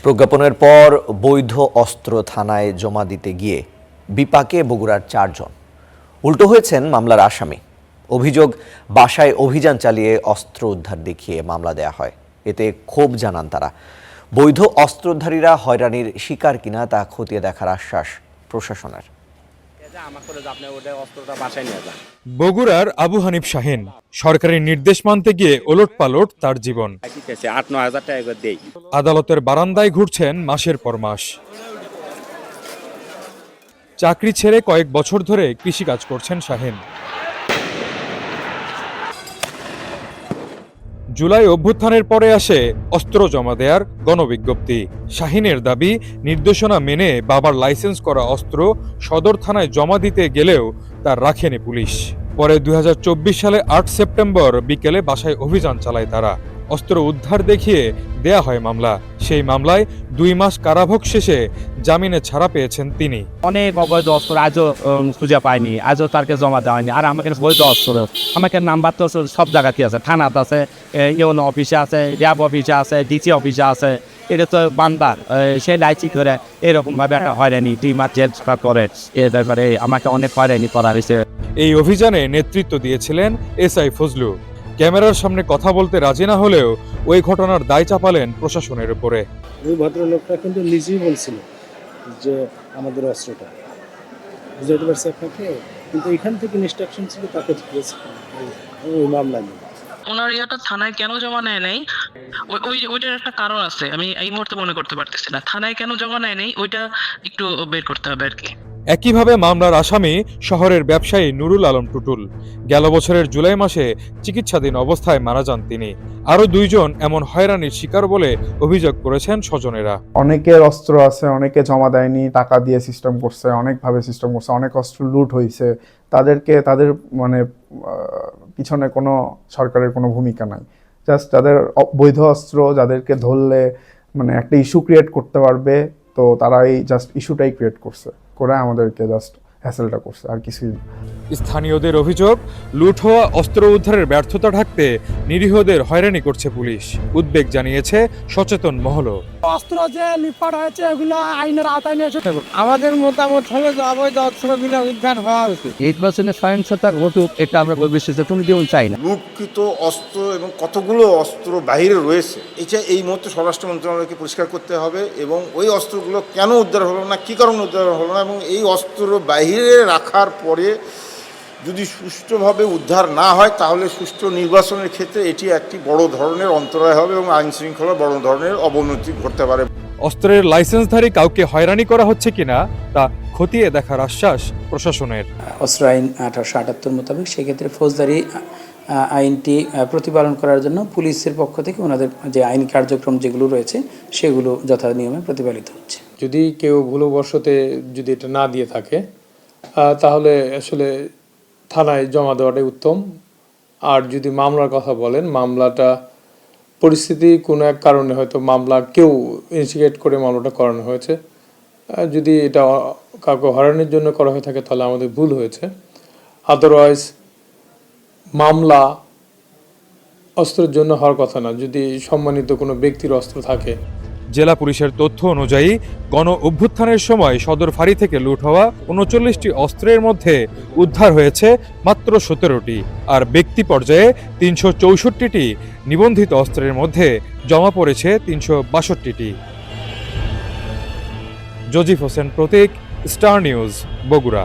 প্রজ্ঞাপনের পর বৈধ অস্ত্র থানায় জমা দিতে গিয়ে বিপাকে বগুড়ার 4 জন। উল্টো হয়েছেন মামলার আসামি। অভিযোগ, বাসায় অভিযান চালিয়ে অস্ত্র উদ্ধার দেখিয়ে মামলা দেয়া হয়। এতে ক্ষোভ জানান তারা। বৈধ অস্ত্রধারীরা হয়রানির শিকার কিনা তা খতিয়ে দেখার আশ্বাস প্রশাসনের। বগুড়ার আবু হানিফ শাহিন সরকারি নির্দেশ মানতে গিয়ে ওলটপালট তার জীবন। 8-9 হাজার টাকা করে দেই। আদালতের বারান্দায় ঘুরছেন মাসের পর মাস। চাকরি ছেড়ে কয়েক বছর ধরে কৃষিকাজ করছেন শাহিন। জুলাই অভ্যুত্থানের পরে আসে অস্ত্র জমা দেয়ার গণবিজ্ঞপ্তি। শাহিনের দাবি, নির্দেশনা মেনে বাবার লাইসেন্স করা অস্ত্র সদর থানায় জমা দিতে গেলেও তা রাখেনি পুলিশ। পরে 2024 সালে 8 সেপ্টেম্বর বিকেলে বাসায় অভিযান চালায় তারা। অস্ত্র উদ্ধার দেখিয়ে দেয়া হয় মামলা। সেই মামলায় 2 মাস কারাভোগ শেষে জামিনে ছাড়া পেয়েছেন তিনি। অনেক অবৈধ অস্ত্র আজও খুঁজে পাইনি, আজও তারকে জমা দেওয়া হয়নি। আর আমাকে বৈধ অস্ত্র, আমাকে নাম্বার তো সব জায়গাতে আছে, থানাতে আছে, ইউনো অফিসে আছে, র্যাব অফিসে আছে, ডিসি অফিসে আছে। এটা তো বান্দার সে লাইচি করে এরকমভাবে হয়রানি 2 মাস জেল করে এর ব্যাপারে আমাকে অনেক হয়রানি করা হয়েছে। এই অভিযানে নেতৃত্ব দিয়েছিলেন এসআই ফজলু। ক্যামেরার সামনে কথা বলতে রাজি না হলেও ওই ঘটনার দায় চাপালেন প্রশাসনের উপরে। ওই ভদ্রলোকটা কিন্তু নিজেই বলছিল যে আমাদের অস্ত্রটা বুঝাতে পারছে আপনাকে, কিন্তু এখান থেকে ইনস্ট্রাকশন ছিল তাকে ওই মামলা নিয়ে। ওনার ইয়াটা থানায় কেন জমা নেয় নাই, ওইটার একটা কারণ আছে, আমি এই মুহূর্তে মনে করতে পারতেছি না। থানায় কেন জমা নেয় নাই ওইটা একটু বের করতে হবে আর কি। একইভাবে মামলার আসামি শহরের ব্যবসায়ী নুরুল আলম টুটুল। গেল বছরের জুলাই মাসে চিকিৎসাধীন অবস্থায় মারা যান তিনি। আরো 2 জন এমন হয়রানির শিকার বলে অভিযোগ করেছেন স্বজনেরা। অনেকের অস্ত্র আছে, অনেকে জমা দেয়নি, টাকা দিয়ে সিস্টেম করছে, অনেকভাবে সিস্টেম করছে, অনেক অস্ত্র লুট হয়েছে। তাদের মানে পিছনে কোনো সরকারের কোনো ভূমিকা নাই। জাস্ট তাদের বৈধ অস্ত্র যাদেরকে ধরলে মানে একটা ইস্যু ক্রিয়েট করতে পারবে, তো তারা এই জাস্ট ইস্যুটাই ক্রিয়েট করে আমাদেরকে জাস্ট হ্যাসেলটা করছে, আর কিছুই না। স্থানীয়দের অভিযোগ, লুট হওয়া অস্ত্র উদ্ধারের ব্যর্থতা ঢাকতে নিরীহদের হয়রানি করছে পুলিশ। উদ্বেগ জানিয়েছে সচেতন মহলও। অস্ত্র যে লিপাট হয়েছে এগুলো আইনের আওতায় নিয়ে এসে আমাদের মতামত হলো যে অবৈধ অস্ত্রগুলো উদ্ধার হওয়া উচিত। 8% সহিংসতা ঘটুক, এটা আমরা ভবিষ্যতে কোনোদিন চাই না। লুটকৃত অস্ত্র এবং কতগুলো অস্ত্র বাইরে রয়েছে, এটা এই মুহূর্তে স্বরাষ্ট্র মন্ত্রণালয়কে পরিষ্কার করতে হবে, এবং ওই অস্ত্রগুলো কেন উদ্ধার হলো না, কী কারণে উদ্ধার হলো না, এবং এই অস্ত্র বাইরে রাখার পরে যদি সুষ্ঠুভাবে উদ্ধার না হয় তাহলে সুষ্ঠু নির্বাচনের ক্ষেত্রে এটি একটি বড় ধরনের অন্তরায় হবে এবং আইন শৃঙ্খলার বড় ধরনের অবনতি ঘটতে পারে। অস্ত্রের লাইসেন্সধারী কাউকে হয়রানি করা হচ্ছে কিনা তা খতিয়ে দেখার আশ্বাস প্রশাসনের। অস্ত্র আইন 1878 মোতাবেক সেক্ষেত্রে ফৌজদারি আইনটি প্রতিপালন করার জন্য পুলিশের পক্ষ থেকে ওনাদের যে আইন কার্যক্রম যেগুলো রয়েছে সেগুলো যথা নিয়মে প্রতিপালিত হচ্ছে। যদি কেউ ভুলবশতে যদি এটা না দিয়ে থাকে তাহলে আসলে থানায় জমা দেওয়াটাই উত্তম। আর যদি মামলার কথা বলেন, মামলাটা পরিস্থিতি কোনো এক কারণে হয়তো মামলা কেউ ইনস্টিগেট করে মামলাটা করানো হয়েছে, যদি এটা কাউকে হয়রানির জন্য করা হয়ে থাকে তাহলে আমাদের ভুল হয়েছে। আদারওয়াইজ মামলা অস্ত্রের জন্য হওয়ার কথা না, যদি সম্মানিত কোনো ব্যক্তির অস্ত্র থাকে। জেলা পুলিশের তথ্য অনুযায়ী গণ অভ্যুত্থানের সময় সদর ফাঁড়ি থেকে লুট হওয়া 39টি অস্ত্রের মধ্যে উদ্ধার হয়েছে মাত্র 17টি, আর ব্যক্তি পর্যায়ে 364টি নিবন্ধিত অস্ত্রের মধ্যে জমা পড়েছে 362টি। জজিফ হোসেন প্রতীক, স্টার নিউজ, বগুড়া।